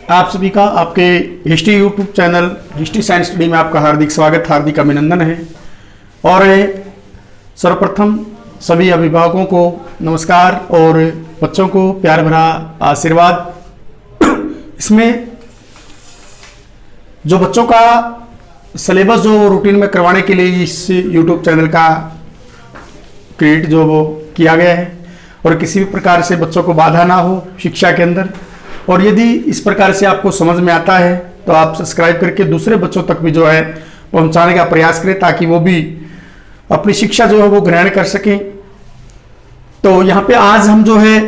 आप सभी का आपके history YouTube channel history science study में आपका हार्दिक स्वागत, हार्दिक अभिनंदन है। और सर्वप्रथम सभी अभिभावकों को नमस्कार और बच्चों को प्यार भरा आशीर्वाद। इसमें जो बच्चों का सिलेबस जो रूटीन में करवाने के लिए इस यूट्यूब चैनल का क्रिएट जो वो किया गया है, और किसी भी प्रकार से बच्चों को बाधा ना हो शिक्षा के अंदर। और यदि इस प्रकार से आपको समझ में आता है तो आप सब्सक्राइब करके दूसरे बच्चों तक भी जो है पहुंचाने का प्रयास करें, ताकि वो भी अपनी शिक्षा जो है वो ग्रहण कर सकें। तो यहाँ पे आज हम जो है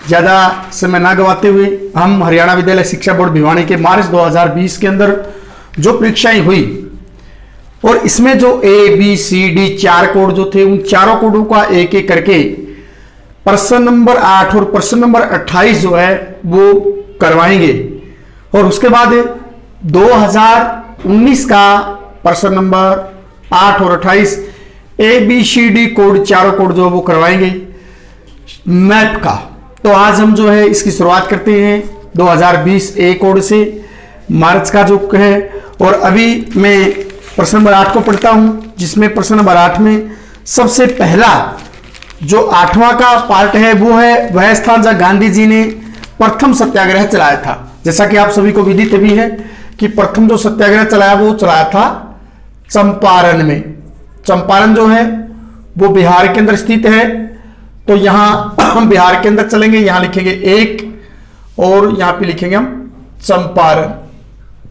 ज़्यादा समय ना गवाते हुए हम हरियाणा विद्यालय शिक्षा बोर्ड भिवानी के मार्च 2020 के अंदर जो परीक्षाएं हुई, और इसमें जो ABCD 4 कोड जो थे, उन चारों कोडों का एक एक करके प्रश्न नंबर 8 और प्रश्न नंबर 28 जो है वो करवाएंगे। और उसके बाद 2019 का प्रश्न नंबर 8 और 28 ABCD कोड चारों कोड जो वो करवाएंगे मैप का। तो आज हम जो है इसकी शुरुआत करते हैं 2020 A कोड से, मार्च का जो है। और अभी मैं प्रश्न नंबर 8 को पढ़ता हूं, जिसमें प्रश्न नंबर 8 में सबसे पहला जो 8वां का पार्ट है वो है वह स्थान जहां गांधी जी ने प्रथम सत्याग्रह चलाया था। जैसा कि आप सभी को विदित भी है कि प्रथम जो सत्याग्रह चलाया वो चलाया था चंपारण में। चंपारण जो है वो बिहार के अंदर स्थित है। तो यहां हम बिहार के अंदर चलेंगे, यहां लिखेंगे 1 और यहां पे लिखेंगे हम चंपारण।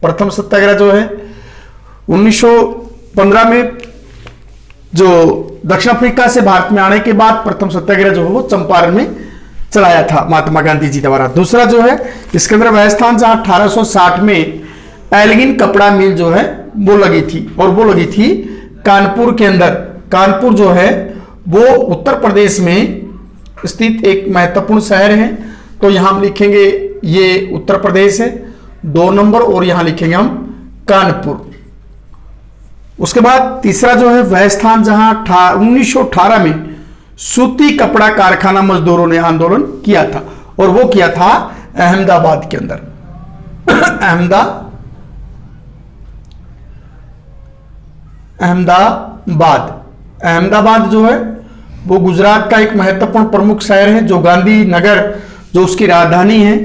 प्रथम सत्याग्रह जो है 1915 में जो दक्षिण अफ्रीका से भारत में आने के बाद प्रथम सत्याग्रह जो है वो चंपारण में चलाया था महात्मा गांधी जी द्वारा। दूसरा जो है इसके अंदर वह स्थान जहां 1860 में एल्गिन कपड़ा मिल जो है वो लगी थी, और वो लगी थी कानपुर के अंदर। कानपुर जो है वो उत्तर प्रदेश में स्थित एक महत्वपूर्ण शहर है। तो यहां हम लिखेंगे ये उत्तर प्रदेश है 2 नंबर, और यहां लिखेंगे हम कानपुर। उसके बाद तीसरा जो है वह स्थान जहां 1918 में सूती कपड़ा कारखाना मजदूरों ने आंदोलन किया था, और वो किया था अहमदाबाद के अंदर। अहमदाबाद जो है वो गुजरात का एक महत्वपूर्ण प्रमुख शहर है। जो गांधीनगर जो उसकी राजधानी है,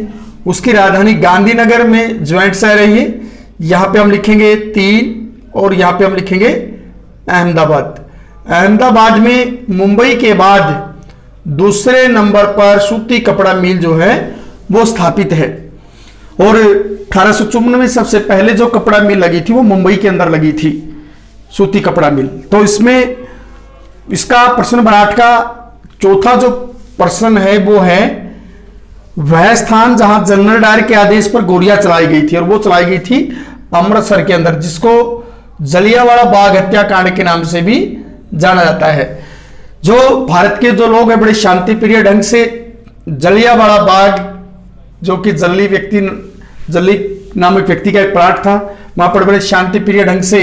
उसकी राजधानी गांधीनगर में ज्वाइंट शहर है ये। यहां पे हम लिखेंगे 3 और यहां पे हम लिखेंगे अहमदाबाद। अहमदाबाद में मुंबई के बाद दूसरे नंबर पर सूती कपड़ा मिल जो है वो स्थापित है। और 1854 में सबसे पहले जो कपड़ा मिल लगी थी वो मुंबई के अंदर लगी थी, सूती कपड़ा मिल। तो इसमें इसका प्रश्न नंबर 8 का चौथा जो प्रश्न है वो है वह स्थान जहां जनरल डायर के आदेश पर गोलियां चलाई गई थी, और वो चलाई गई थी अमृतसर के अंदर, जिसको जलियांवाला बाग हत्याकांड के नाम से भी जाना जाता है। जो भारत के जो लोग हैं बड़े शांति प्रिय ढंग से जलियांवाला बाग, जो कि जल्ली नामक व्यक्ति का एक प्लाट था, वहां पर बड़े शांति प्रिय ढंग से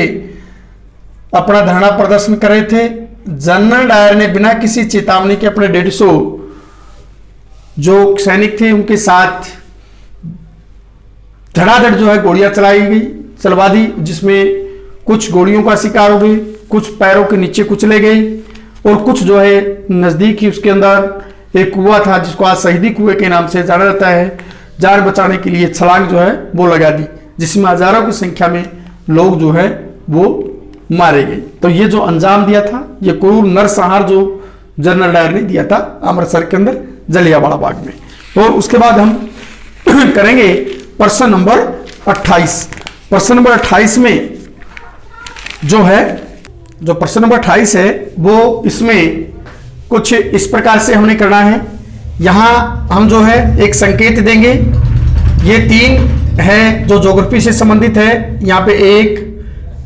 अपना धरना प्रदर्शन कर रहे थे। जनरल डायर ने बिना किसी चेतावनी के अपने 150 जो सैनिक थे उनके साथ धड़ाधड़ जो है गोलियां चलवा दी, जिसमें कुछ गोलियों का शिकार हो गए, कुछ पैरों के नीचे कुचले गए, और कुछ जो है नजदीक ही उसके अंदर एक कुआं था जिसको आज शहीदी कुएं के नाम से जाना जाता है। जान बचाने के लिए छलांग जो है वो लगा दी, जिसमें हजारों की संख्या में लोग जो है वो मारे गए। तो ये जो अंजाम दिया था, ये क्रूर नरसंहार जो जनरल डायर ने दिया था अमृतसर के अंदर जलियांवाला बाग में। और उसके बाद हम करेंगे प्रश्न नंबर 28। प्रश्न नंबर 28 में जो प्रश्न नंबर 28 है वो इसमें कुछ इस प्रकार से हमने करना है। यहां हम जो है एक संकेत देंगे। ये 3 है जो ज्योग्राफी से संबंधित है। यहां पे 1,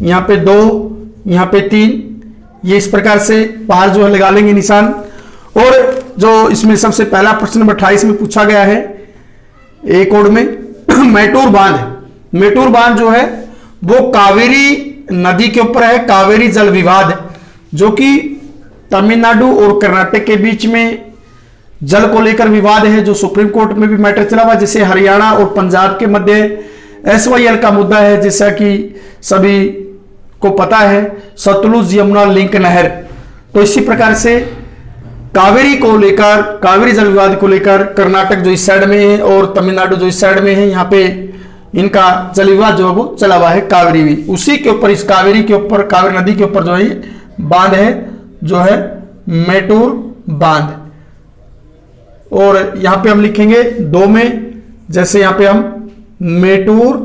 यहां पे 2, यहां पे 3, ये इस प्रकार से बाहर जो है लगा लेंगे निशान। और जो इसमें सबसे पहला प्रश्न नंबर 28 में पूछा गया है A कोड में मेटूर बांध जो है वो कावेरी नदी के ऊपर है। कावेरी जल विवाद जो कि तमिलनाडु और कर्नाटक के बीच में जल को लेकर विवाद है जो सुप्रीम कोर्ट में भी मैटर चला हुआ, जैसे हरियाणा और पंजाब के मध्य SYL का मुद्दा है, जैसा कि सभी को पता है, सतलुज यमुना लिंक नहर। तो इसी प्रकार से कावेरी को लेकर, कावेरी जल विवाद को लेकर कर्नाटक जो इस साइड में है और तमिलनाडु जो इस साइड में है, यहाँ पे इनका जल विवाद जो है वो चला हुआ है, कावेरी भी। उसी के ऊपर, इस कावेरी के ऊपर, कावेरी नदी के ऊपर जो है बांध है, जो है मेटूर बांध। और यहां पे हम लिखेंगे 2 में, जैसे यहां पे हम मेटूर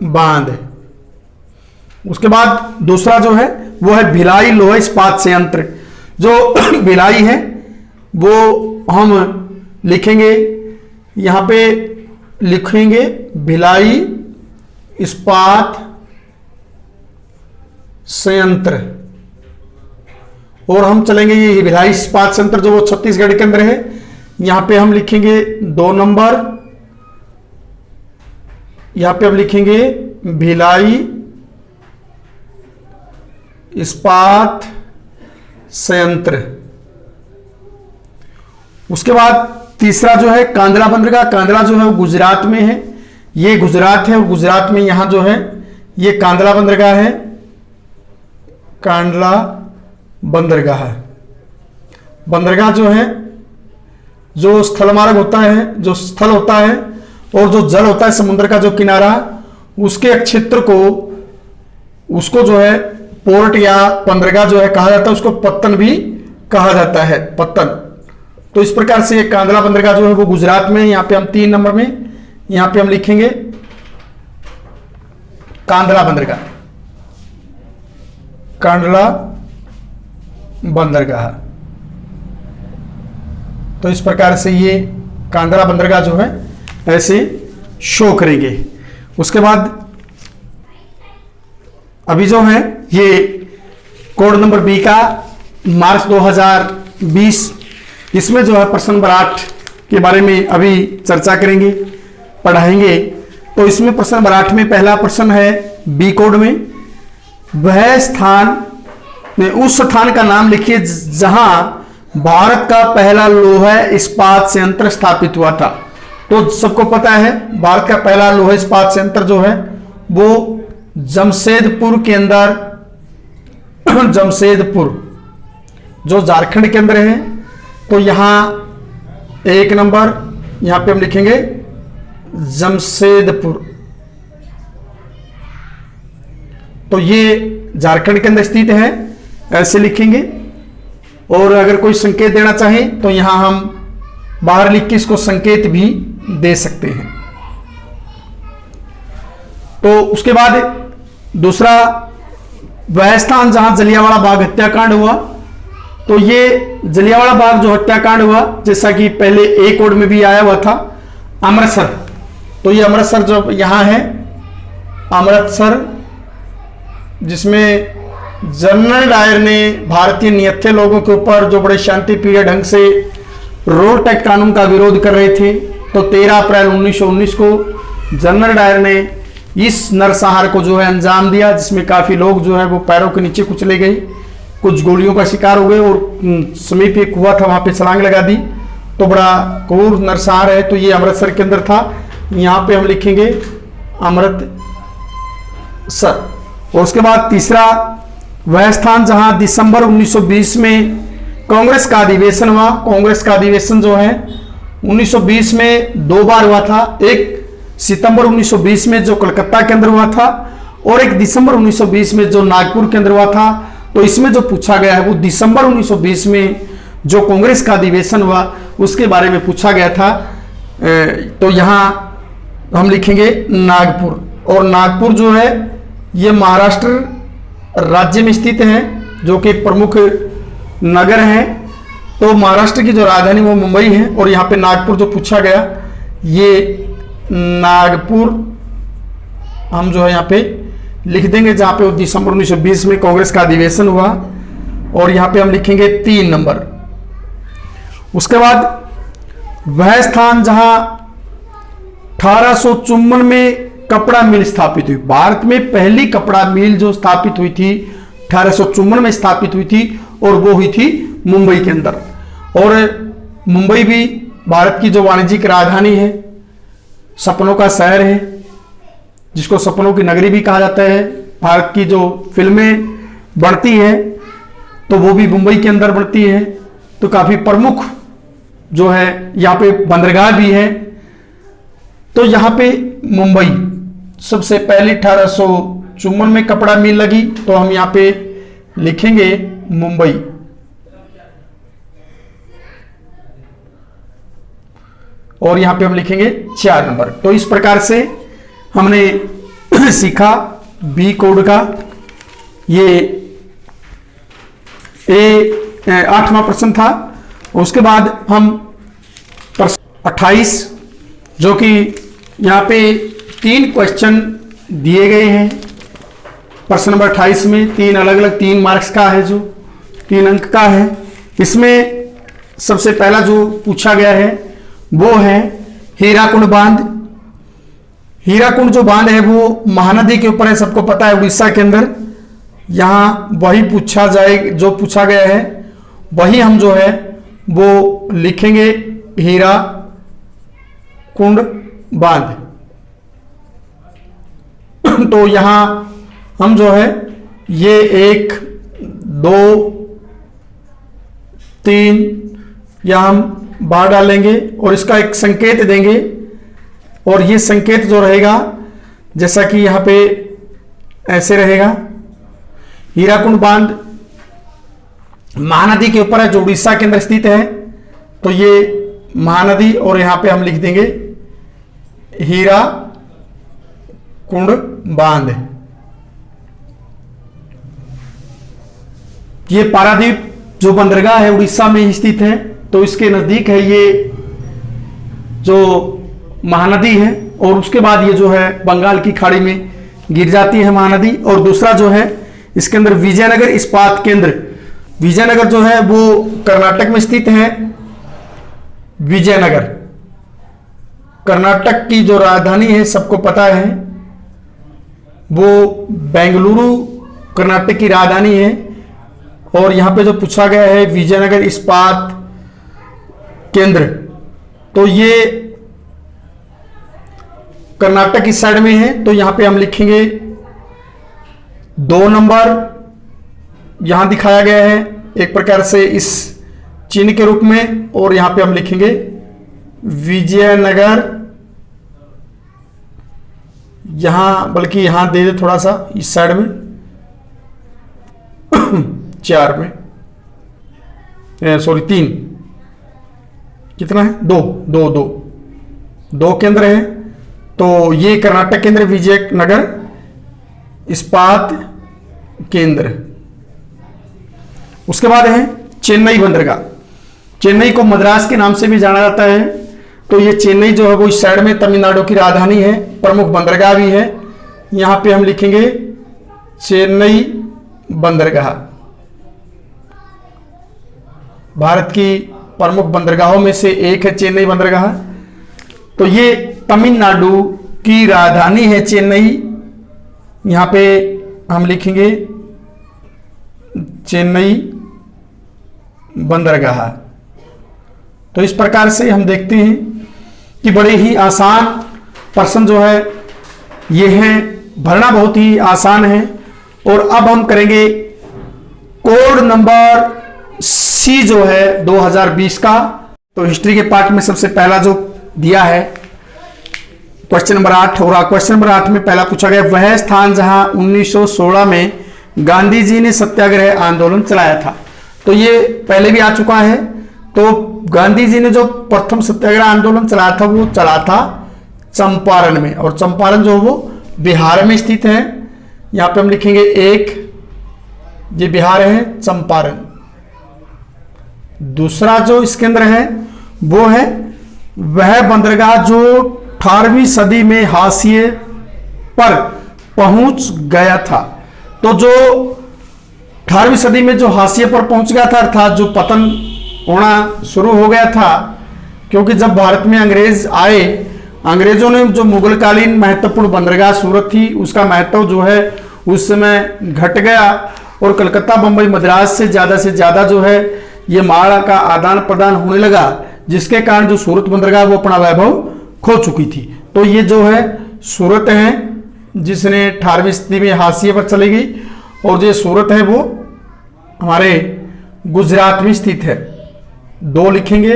बांध। उसके बाद दूसरा जो है वो है भिलाई लोहा इस्पात संयंत्र। जो भिलाई है वो हम लिखेंगे, यहां पे लिखेंगे भिलाई इस्पात संयंत्र। और हम चलेंगे ये भिलाई इस्पात संयंत्र जो वो छत्तीसगढ़ के अंदर है, यहां पे हम लिखेंगे 2 नंबर, यहां पे हम लिखेंगे भिलाई इस्पात संयंत्र। उसके बाद तीसरा जो है कांदला बंदरगाह। कांदला जो है वो गुजरात में है, ये गुजरात है और गुजरात में यहां जो है ये कांदला बंदरगाह है, कांडला बंदरगाह। बंदरगाह जो है जो स्थल मार्ग होता है, जो स्थल होता है और जो जल होता है समुद्र का जो किनारा, उसके क्षेत्र को, उसको जो है पोर्ट या बंदरगाह जो है कहा जाता है, उसको पत्तन भी कहा जाता है, पत्तन। तो इस प्रकार से कांदला बंदरगाह जो है वो गुजरात में, यहां पे हम 3 नंबर में यहां पे हम लिखेंगे कांदला बंदरगाह, कांडला बंदरगाह। तो इस प्रकार से ये कांदला बंदरगाह जो है ऐसे शो करेंगे। उसके बाद अभी जो है ये कोड नंबर बी का मार्च 2020, इसमें जो है प्रश्न नंबर 8 के बारे में अभी चर्चा करेंगे, पढ़ाएंगे। तो इसमें प्रश्न नंबर 8 में पहला प्रश्न है बी कोड में, वह स्थान में उस स्थान का नाम लिखिए जहां भारत का पहला लोहा इस्पात संयंत्र स्थापित हुआ था। तो सबको पता है भारत का पहला लोहा इस्पात संयंत्र जो है वो जमशेदपुर के अंदर, जमशेदपुर जो झारखंड के अंदर है। तो यहां 1 नंबर यहां पे हम लिखेंगे जमशेदपुर। तो ये झारखंड के अंदर स्थित है, ऐसे लिखेंगे। और अगर कोई संकेत देना चाहे तो यहां हम बाहर लिख के इसको संकेत भी दे सकते हैं। तो उसके बाद दूसरा, वह स्थान जहां जलियांवाला बाग हत्याकांड हुआ। तो ये जलियांवाला बाग जो हत्याकांड हुआ, जैसा कि पहले ए कोड में भी आया हुआ था, अमृतसर। तो ये अमृतसर जो यहां है, अमृतसर, जिसमें जनरल डायर ने भारतीय निहत्थे लोगों के ऊपर जो बड़े शांतिप्रिय ढंग से रोड टैक्स कानून का विरोध कर रहे थे, तो 13 अप्रैल 1919 को जनरल डायर ने इस नरसंहार को जो है अंजाम दिया, जिसमें काफी लोग जो है वो पैरों के नीचे कुचले गए, कुछ गोलियों का शिकार हो गए और समीप एक कुआं था वहां पे छलांग लगा दी। तो बड़ा क्रूर नरसंहार है। तो ये अमृतसर के अंदर था, यहां पे हम लिखेंगे अमृतसर। और उसके बाद तीसरा, वह स्थान जहां दिसंबर 1920 में कांग्रेस का अधिवेशन हुआ। कांग्रेस का अधिवेशन जो है 1920 में 2 बार हुआ था, एक सितंबर 1920 में जो कलकत्ता के अंदर हुआ था और एक दिसंबर 1920 में जो नागपुर के अंदर हुआ था। तो इसमें जो पूछा गया है वो दिसंबर 1920 में जो कांग्रेस का अधिवेशन हुआ उसके बारे में पूछा गया था। तो यहां हम लिखेंगे नागपुर। और नागपुर जो है ये महाराष्ट्र राज्य में स्थित है, जो कि प्रमुख नगर है। तो महाराष्ट्र की जो राजधानी वो मुंबई है और यहाँ पे नागपुर जो पूछा गया, ये नागपुर हम जो है यहाँ पे लिख देंगे, जहाँ पे दिसंबर 1920 में कांग्रेस का अधिवेशन हुआ। और यहाँ पे हम लिखेंगे 3 नंबर। उसके बाद वह स्थान जहां 1854 में कपड़ा मिल स्थापित हुई। भारत में पहली कपड़ा मिल जो स्थापित हुई थी 1854 में स्थापित हुई थी और वो हुई थी मुंबई के अंदर। और मुंबई भी भारत की जो वाणिज्यिक राजधानी है, सपनों का शहर है, जिसको सपनों की नगरी भी कहा जाता है। भारत की जो फिल्में बनती है तो वो भी मुंबई के अंदर बनती है। तो काफी प्रमुख जो है यहाँ पे बंदरगाह भी है। तो यहाँ पे मुंबई सबसे पहले 1854 में कपड़ा मिल लगी, तो हम यहाँ पे लिखेंगे मुंबई। और यहां पे हम लिखेंगे 4 नंबर। तो इस प्रकार से हमने सीखा बी कोड का ये 8वां प्रश्न था। उसके बाद हम प्रश्न 28, जो कि यहां पे 3 क्वेश्चन दिए गए हैं। प्रश्न नंबर 28 में 3 अलग अलग 3 मार्क्स का है, जो 3 अंक का है। इसमें सबसे पहला जो पूछा गया है वो है हीराकुंड बांध। हीराकुंड जो बांध है वो महानदी के ऊपर है, सबको पता है, उड़ीसा के अंदर। यहां वही पूछा जाए, जो पूछा गया है वही हम जो है वो लिखेंगे, हीराकुंड बांध। तो यहां हम जो है ये 1 2 3 यहां हम बाहर डालेंगे और इसका एक संकेत देंगे। और ये संकेत जो रहेगा, जैसा कि यहां पे ऐसे रहेगा, हीराकुंड बांध महानदी के ऊपर है, जो उड़ीसा के अंदर स्थित है। तो ये महानदी, और यहां पे हम लिख देंगे हीराकुंड बांध। ये पारादीप जो बंदरगाह है उड़ीसा में स्थित है, तो इसके नजदीक है ये जो महानदी है। और उसके बाद ये जो है बंगाल की खाड़ी में गिर जाती है महानदी। और दूसरा जो है इसके अंदर विजयनगर इस्पात केंद्र, विजयनगर जो है वो कर्नाटक में स्थित है। विजयनगर कर्नाटक की जो राजधानी है, सबको पता है, वो बेंगलुरु कर्नाटक की राजधानी है। और यहां पे जो पूछा गया है विजयनगर इस्पात केंद्र, तो ये कर्नाटक इस साइड में है। तो यहां पे हम लिखेंगे 2 नंबर, यहां दिखाया गया है एक प्रकार से इस चिन्ह के रूप में। और यहां पे हम लिखेंगे विजयनगर, यहां बल्कि यहां दे दे थोड़ा सा इस साइड में 4 में, सॉरी 3, कितना है 2 केंद्र है। तो ये कर्नाटक केंद्र विजयनगर इस्पात केंद्र। उसके बाद है चेन्नई बंदरगाह। चेन्नई को मद्रास के नाम से भी जाना जाता है। तो ये चेन्नई जो है वो इस साइड में तमिलनाडु की राजधानी है, प्रमुख बंदरगाह भी है। यहां पे हम लिखेंगे चेन्नई बंदरगाह। भारत की प्रमुख बंदरगाहों में से एक है चेन्नई बंदरगाह। तो ये तमिलनाडु की राजधानी है चेन्नई। यहां पे हम लिखेंगे चेन्नई बंदरगाह। तो इस प्रकार से हम देखते हैं कि बड़े ही आसान प्रश्न जो है ये है, भरना बहुत ही आसान है। और अब हम करेंगे कोड नंबर सी जो है 2020 का। तो हिस्ट्री के पार्ट में सबसे पहला जो दिया है क्वेश्चन नंबर 8, और क्वेश्चन नंबर 8 में पहला पूछा गया वह स्थान जहां 1916 में गांधी जी ने सत्याग्रह आंदोलन चलाया था। तो ये पहले भी आ चुका है। तो गांधी जी ने जो प्रथम सत्याग्रह आंदोलन चलाया था वो चला था चंपारण में, और चंपारण जो वो बिहार में स्थित है। यहां पे हम लिखेंगे 1, ये बिहार है चंपारण। दूसरा जो इसके अंदर है वो है वह बंदरगाह जो 18वीं सदी में हाशिए पर पहुंच गया था। तो जो 18वीं सदी में जो हाशिए पर पहुंच गया था, अर्थात जो पतन होना शुरू हो गया था, क्योंकि जब भारत में अंग्रेज आए, अंग्रेजों ने जो मुगलकालीन महत्वपूर्ण बंदरगाह सूरत थी उसका महत्व जो है उस समय घट गया। और कलकत्ता, बंबई, मद्रास से ज़्यादा जो है ये माल का आदान प्रदान होने लगा, जिसके कारण जो सूरत बंदरगाह वो अपना वैभव खो चुकी थी। तो ये जो है सूरत है जिसने 18वीं सदी में हाशिए पर चली गई, और जो सूरत है वो हमारे गुजरात में स्थित है। 2 लिखेंगे,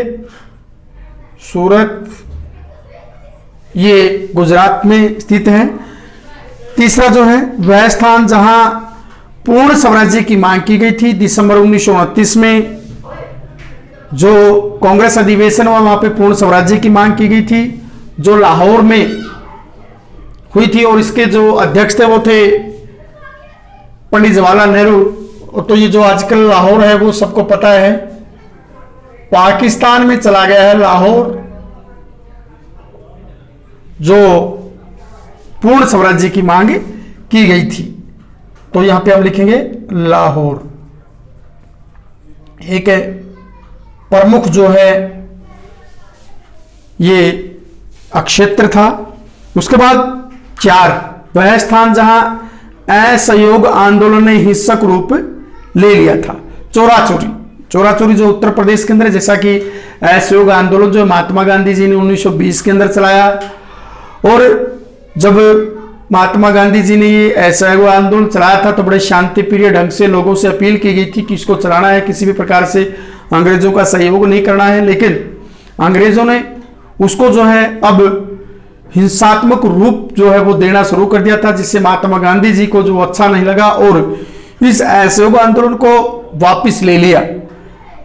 सूरत ये गुजरात में स्थित है। तीसरा जो है वह स्थान जहां पूर्ण स्वराज्य की मांग की गई थी दिसंबर 1929 में, जो कांग्रेस अधिवेशन हुआ वहां पे पूर्ण स्वराज्य की मांग की गई थी, जो लाहौर में हुई थी, और इसके जो अध्यक्ष थे वो थे पंडित जवाहरलाल नेहरू। तो ये जो आजकल लाहौर है वो सबको पता है पाकिस्तान में चला गया है लाहौर, जो पूर्ण स्वराज्य की मांग की गई थी। तो यहां पे हम लिखेंगे लाहौर। एक प्रमुख जो है ये अक्षेत्र था। उसके बाद 4 वह स्थान जहां असहयोग आंदोलन ने हिंसक रूप ले लिया था, चोरा चोरी जो उत्तर प्रदेश के अंदर है, जैसा कि असहयोग आंदोलन जो महात्मा गांधी जी ने 1920 के अंदर चलाया, और जब महात्मा गांधी जी ने ये असहयोग आंदोलन चलाया था तो बड़े शांति प्रिय ढंग से लोगों से अपील की गई थी कि इसको चलाना है, किसी भी प्रकार से अंग्रेजों का सहयोग नहीं करना है। लेकिन अंग्रेजों ने उसको जो है अब हिंसात्मक रूप जो है वो देना शुरू कर दिया था, जिससे महात्मा गांधी जी को जो अच्छा नहीं लगा और इस असहयोग आंदोलन को वापस ले लिया।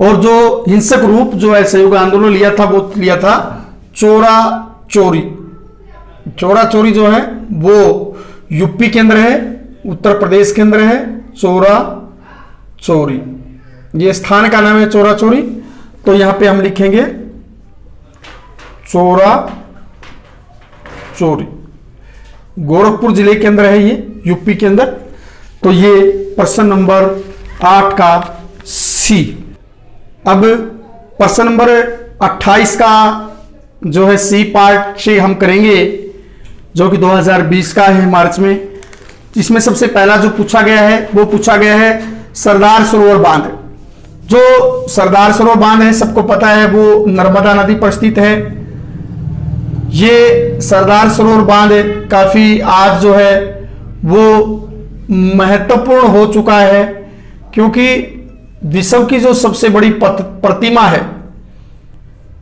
और जो हिंसक रूप जो असहयोग आंदोलन लिया था वो लिया था चोरा चोरी जो है वो यूपी के अंदर है, उत्तर प्रदेश के अंदर है चोरी। ये स्थान का नाम है चोरी। तो यहां पे हम लिखेंगे चोरी। गोरखपुर जिले के अंदर है ये, यूपी के अंदर। तो ये प्रश्न नंबर 8 का सी। अब प्रश्न नंबर 28 का जो है सी पार्ट से हम करेंगे, जो कि 2020 का है मार्च में। इसमें सबसे पहला जो पूछा गया है वो पूछा गया है सरदार सरोवर बांध। जो सरदार सरोवर बांध है सबको पता है वो नर्मदा नदी पर स्थित है। ये सरदार सरोवर बांध काफी आज जो है वो महत्वपूर्ण हो चुका है, क्योंकि विश्व की जो सबसे बड़ी प्रतिमा है,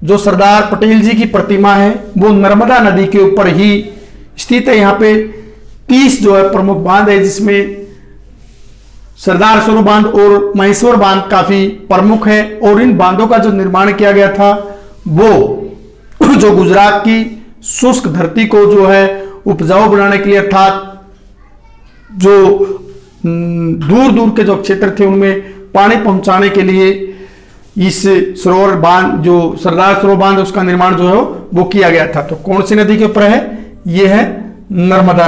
जो सरदार पटेल जी की प्रतिमा है, वो नर्मदा नदी के ऊपर ही स्थित है। यहाँ पे 30 जो है प्रमुख बांध है, जिसमें सरदार सरोवर बांध और महेश्वर बांध काफी प्रमुख है। और इन बांधों का जो निर्माण किया गया था वो जो गुजरात की शुष्क धरती को जो है उपजाऊ बनाने के लिए, अर्थात जो दूर दूर के जो क्षेत्र थे उनमें पानी पहुंचाने के लिए इस सरोवर बांध, जो सरदार सरोवर बांध, उसका निर्माण जो है वो किया गया था। तो कौन सी नदी के ऊपर है? ये है नर्मदा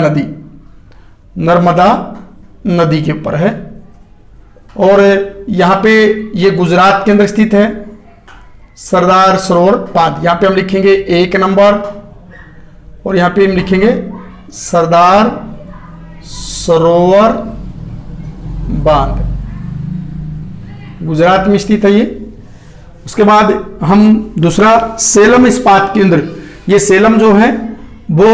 नदी के ऊपर है। और यहां पे ये गुजरात के अंदर स्थित है सरदार सरोवर बांध। यहां पे हम लिखेंगे 1 नंबर, और यहां पे हम लिखेंगे सरदार सरोवर बांध, गुजरात में स्थित है ये। उसके बाद हम दूसरा सेलम इस्पात केंद्र, ये सेलम जो है वो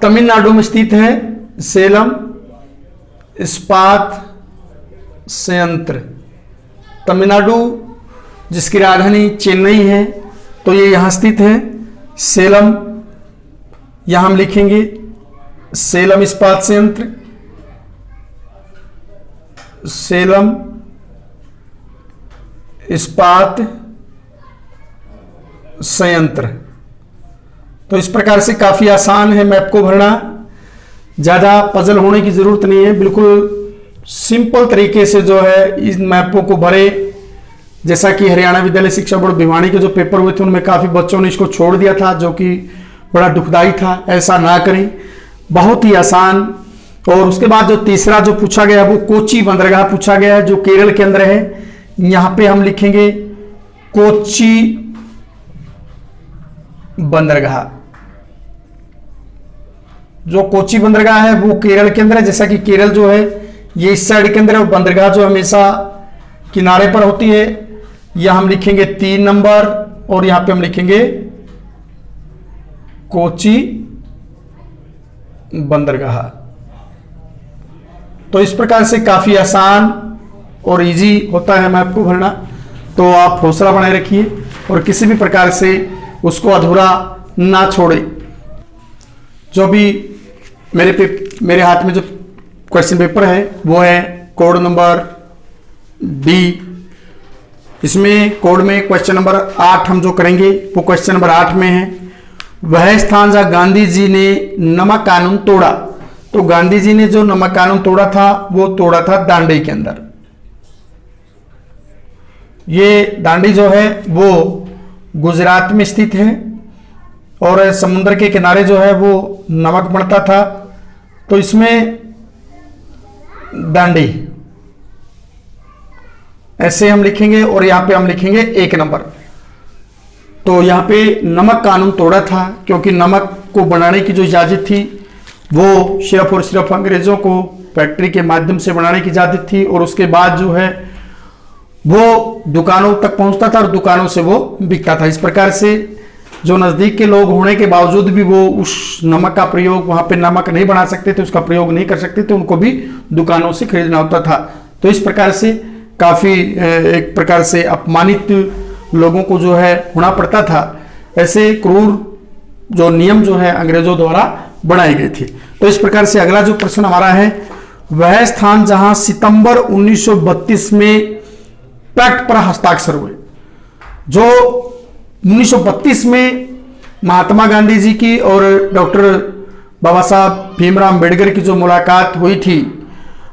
तमिलनाडु में स्थित है। सेलम इस्पात संयंत्र तमिलनाडु, जिसकी राजधानी चेन्नई है, तो ये यहां स्थित है सेलम। यहां हम लिखेंगे सेलम इस्पात संयंत्र, सेलम इस्पात संयंत्र। तो इस प्रकार से काफी आसान है मैप को भरना, ज्यादा पजल होने की जरूरत नहीं है, बिल्कुल सिंपल तरीके से जो है इन मैपों को भरे। जैसा कि हरियाणा विद्यालय शिक्षा बोर्ड भिवानी के जो पेपर हुए थे उनमें काफी बच्चों ने इसको छोड़ दिया था, जो कि बड़ा दुखदाई था। ऐसा ना करें, बहुत ही आसान। और उसके बाद जो तीसरा जो पूछा गया वो कोची बंदरगाह पूछा गया है, जो केरल के अंदर है। यहां पे हम लिखेंगे कोची बंदरगाह। जो कोची बंदरगाह है वो केरल के अंदर है। जैसा कि केरल जो है ये इस साइड के अंदर है, बंदरगाह जो हमेशा किनारे पर होती है। यह हम लिखेंगे 3 नंबर, और यहां पे हम लिखेंगे कोची बंदरगाह। तो इस प्रकार से काफी आसान और इजी होता है मैप को भरना। तो आप हौसला बनाए रखिए और किसी भी प्रकार से उसको अधूरा ना छोड़े। जो भी मेरे हाथ में जो क्वेश्चन पेपर है वो है कोड नंबर डी। इसमें कोड में क्वेश्चन नंबर 8 हम जो करेंगे वो क्वेश्चन नंबर 8 में है, वह स्थान जहां गांधी जी ने नमक कानून तोड़ा। तो गांधी जी ने जो नमक कानून तोड़ा था वो तोड़ा था दांडी के अंदर। ये दांडी जो है वो गुजरात में स्थित है और समुद्र के किनारे जो है वो नमक बनता था। तो इसमें दांडी ऐसे हम लिखेंगे और यहां पे हम लिखेंगे 1 नंबर। तो यहां पे नमक कानून तोड़ा था क्योंकि नमक को बनाने की जो इजाजत थी वो सिर्फ और सिर्फ अंग्रेजों को फैक्ट्री के माध्यम से बनाने की इजाजत थी, और उसके बाद जो है वो दुकानों तक पहुंचता था और दुकानों से वो बिकता था। इस प्रकार से जो नज़दीक के लोग होने के बावजूद भी वो उस नमक का प्रयोग, वहां पे नमक नहीं बना सकते थे, उसका प्रयोग नहीं कर सकते थे, उनको भी दुकानों से खरीदना होता था। तो इस प्रकार से काफ़ी एक प्रकार से अपमानित लोगों को जो है होना पड़ता था। ऐसे क्रूर जो नियम जो है अंग्रेजों द्वारा बनाए गए थे। तो इस प्रकार से अगला जो प्रश्न हमारा है, वह स्थान जहां सितंबर 1932 में पैक्ट पर हस्ताक्षर हुए। जो 1932 में महात्मा गांधी जी की और डॉक्टर बाबा साहब भीमराव अम्बेडकर की जो मुलाकात हुई थी,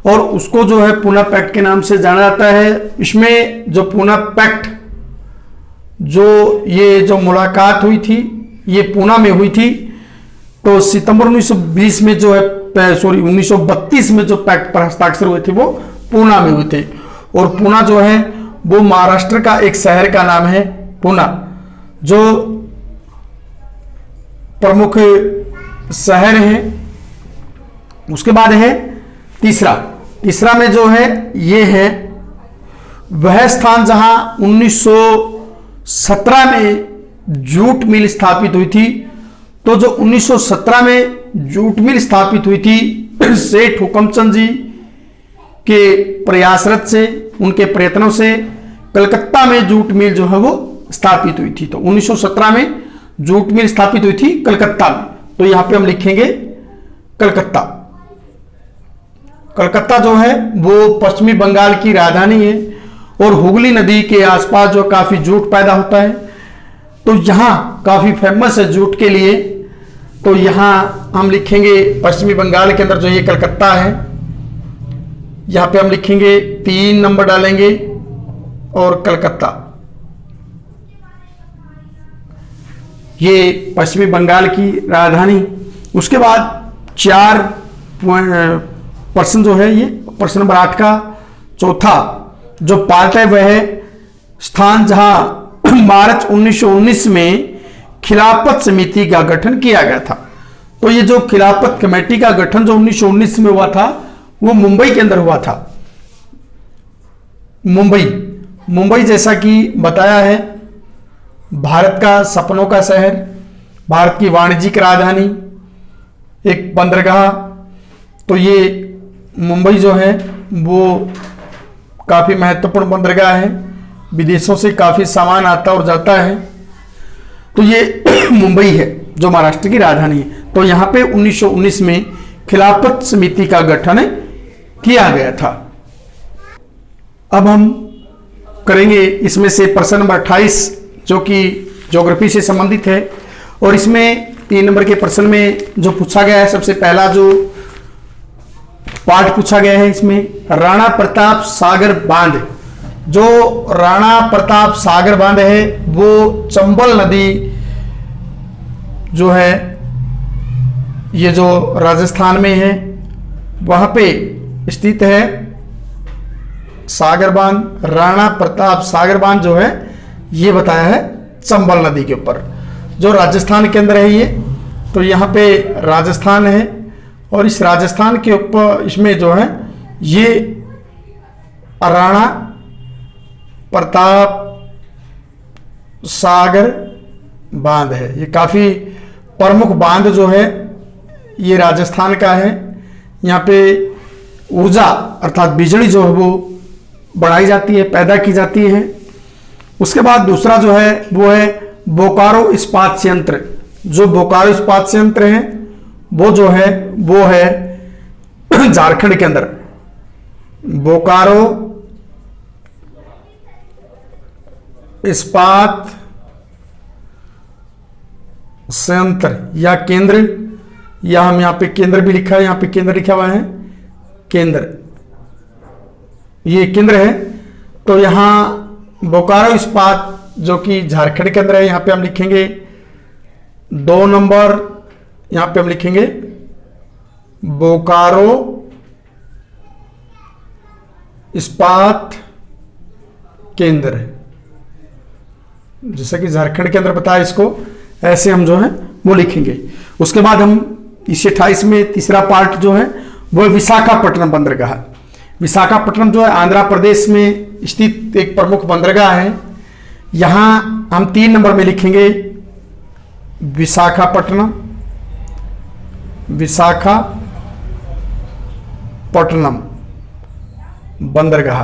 और उसको जो है पूना पैक्ट के नाम से जाना जाता है। इसमें जो पूना पैक्ट ये जो मुलाकात हुई थी ये पूना में हुई थी। तो सितंबर 1920 में जो है 1932 में जो पैक्ट पर हस्ताक्षर हुए थे वो पूना में हुए थे। और पूना जो है वो महाराष्ट्र का एक शहर का नाम है पूना, जो प्रमुख शहर है। उसके बाद है तीसरा में जो है ये है, वह स्थान जहां 1917 में जूट मिल स्थापित हुई थी। तो जो 1917 में जूट मिल स्थापित हुई थी, सेठ हुकमचंद जी के प्रयासरत से, उनके प्रयत्नों से कलकत्ता में जूट मिल जो है वो स्थापित हुई थी। तो 1917 में जूट मिल स्थापित हुई थी कलकत्ता में। तो यहां पे हम लिखेंगे कलकत्ता। कलकत्ता जो है वो पश्चिमी बंगाल की राजधानी है और हुगली नदी के आसपास जो काफी जूट पैदा होता है। तो यहां काफी फेमस है जूट के लिए। तो यहां हम लिखेंगे पश्चिमी बंगाल के अंदर जो ये कलकत्ता है, यहां पे हम लिखेंगे 3 नंबर डालेंगे और कलकत्ता। ये पश्चिमी बंगाल की राजधानी। उसके बाद 4 प्रश्न जो है, ये प्रश्न नंबर 8 का चौथा जो पार्ट है वह है स्थान जहां मार्च 1919 में खिलाफत समिति का गठन किया गया था। तो ये जो खिलाफत कमेटी का गठन जो 1919 में हुआ था वो मुंबई के अंदर हुआ था। मुंबई जैसा कि बताया है, भारत का सपनों का शहर, भारत की वाणिज्यिक राजधानी, एक बंदरगाह। तो ये मुंबई जो है वो काफी महत्वपूर्ण बंदरगाह है, विदेशों से काफी सामान आता और जाता है। तो ये मुंबई है जो महाराष्ट्र की राजधानी है। तो यहां पे 1919 में खिलाफत समिति का गठन किया गया था। अब हम करेंगे इसमें से प्रश्न नंबर 28 जो कि ज्योग्राफी से संबंधित है। और इसमें 3 नंबर के प्रश्न में जो पूछा गया है, सबसे पहला जो पार्ट पूछा गया है इसमें राणा प्रताप सागर बांध। जो राणा प्रताप सागर बांध है वो चंबल नदी जो है ये जो राजस्थान में है वहां पे स्थित है सागर बांध। राणा प्रताप सागर बांध जो है ये बताया है चंबल नदी के ऊपर, जो राजस्थान के अंदर है ये। तो यहाँ पे राजस्थान है और इस राजस्थान के ऊपर इसमें जो है ये राणा प्रताप सागर बांध है। ये काफ़ी प्रमुख बांध जो है ये राजस्थान का है। यहाँ पे ऊर्जा अर्थात बिजली जो है वो बढ़ाई जाती है, पैदा की जाती है। उसके बाद दूसरा जो है वो है बोकारो इस्पात संयंत्र। जो बोकारो इस्पात संयंत्र है वो जो है वो है झारखंड के अंदर। बोकारो इस्पात संयंत्र या केंद्र, या हम यहाँ पे केंद्र भी लिखा है, यहाँ पे केंद्र लिखा हुआ है, केंद्र, ये केंद्र है। तो यहाँ बोकारो इस्पात जो कि झारखंड के अंदर है, यहाँ पे हम लिखेंगे 2 नंबर, यहाँ पे हम लिखेंगे बोकारो इस्पात केंद्र, जैसा कि झारखंड के अंदर बताया इसको, ऐसे हम जो है वो लिखेंगे। उसके बाद हम इस 28 में तीसरा पार्ट जो है वो विशाखापट्टनम बंदरगाह। विशाखापट्टनम जो है आंध्र प्रदेश में स्थित एक प्रमुख बंदरगाह है। यहां हम 3 नंबर में लिखेंगे विशाखापट्टनम, विशाखापट्टनम बंदरगाह।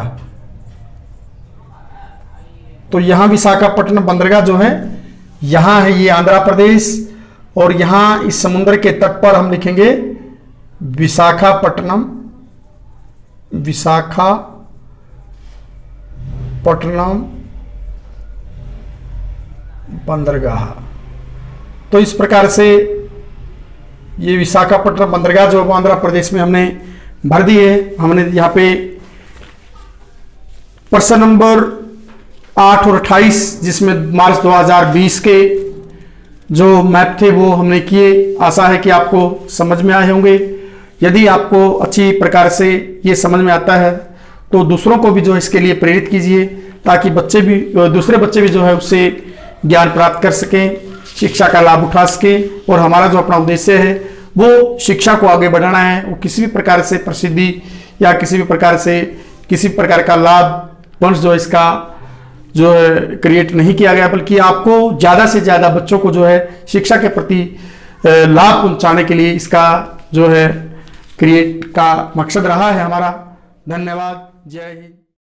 तो यहां विशाखापट्टनम बंदरगाह जो है यहां है, ये आंध्र प्रदेश, और यहां इस समुद्र के तट पर हम लिखेंगे विशाखापट्टनम, विशाखापट्टनम बंदरगाह। तो इस प्रकार से ये विशाखापट्टनम बंदरगाह जो आंध्र प्रदेश में हमने भर दी है। हमने यहाँ पे प्रश्न नंबर 8 और 28 जिसमें मार्च 2020 के जो मैप थे वो हमने किए। आशा है कि आपको समझ में आए होंगे। यदि आपको अच्छी प्रकार से ये समझ में आता है तो दूसरों को भी जो है इसके लिए प्रेरित कीजिए, ताकि बच्चे भी, दूसरे बच्चे भी जो है उससे ज्ञान प्राप्त कर सकें, शिक्षा का लाभ उठा सकें। और हमारा जो अपना उद्देश्य है वो शिक्षा को आगे बढ़ाना है। वो किसी भी प्रकार से प्रसिद्धि या किसी भी प्रकार से किसी प्रकार का लाभ वंश जो इसका जो है क्रिएट नहीं किया गया, बल्कि आपको ज़्यादा से ज़्यादा बच्चों को जो है शिक्षा के प्रति लाभ पहुंचाने के लिए इसका जो है क्रिएट का मकसद रहा है हमारा। धन्यवाद। जय हिंद।